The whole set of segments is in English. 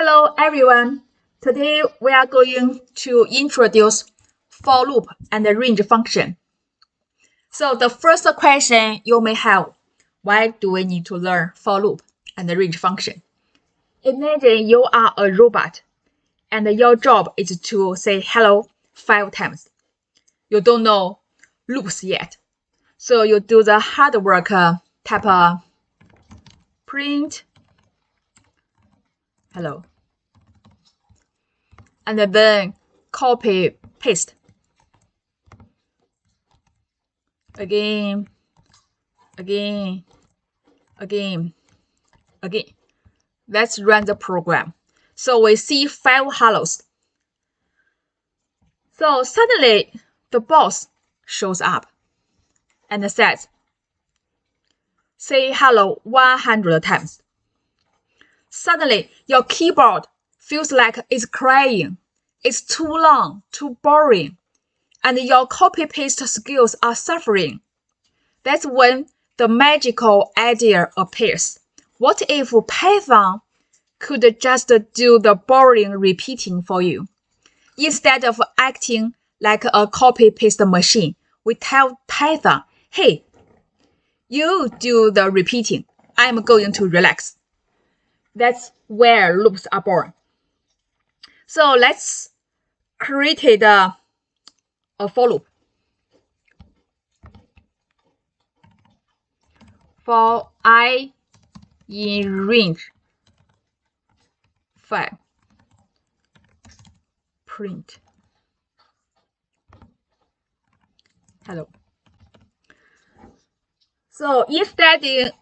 Hello everyone. Today we are going to introduce for loop and the range function. So the first question you may have, why do we need to learn for loop and the range function? Imagine you are a robot and your job is to say hello 5 times. You don't know loops yet. So you do the hard work, type print hello. And then copy paste again. Let's run the program. So we see 5 hellos. So suddenly the boss shows up and says, say hello 100 times. Suddenly your keyboard feels like it's crying. It's too long, too boring, and your copy-paste skills are suffering. That's when the magical idea appears. What if Python could just do the boring repeating for you? Instead of acting like a copy-paste machine, we tell Python, hey, you do the repeating. I'm going to relax. That's where loops are born. So let's create a for loop. For I in range 5, print hello. So instead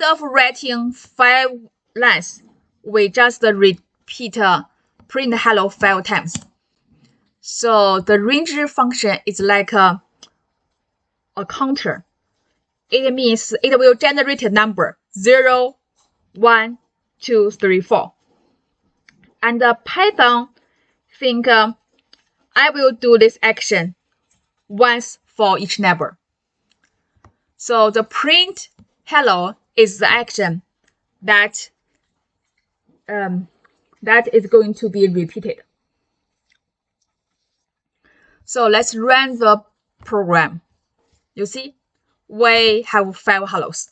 of writing 5 lines, we just repeat print hello 5 times. So the range function is like a counter. It means it will generate a number 0, 1, 2, 3, 4. And Python think I will do this action once for each number. So the print hello is the action that is going to be repeated. So let's run the program. You see, we have 5 hellos.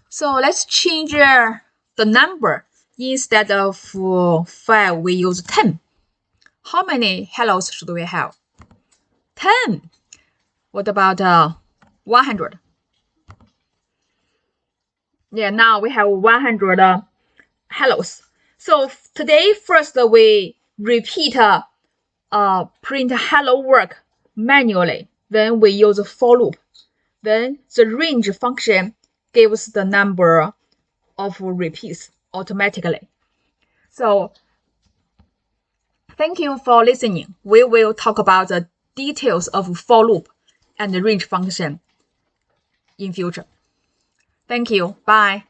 So let's change the number. Instead of 5, we use 10. How many hellos should we have? 10. What about 100? Yeah, now we have 100 hellos. So today, first we repeat print hello work manually. Then we use for loop. Then the range function gives the number of repeats automatically. So thank you for listening. We will talk about the details of for loop and the range function in future. Thank you. Bye.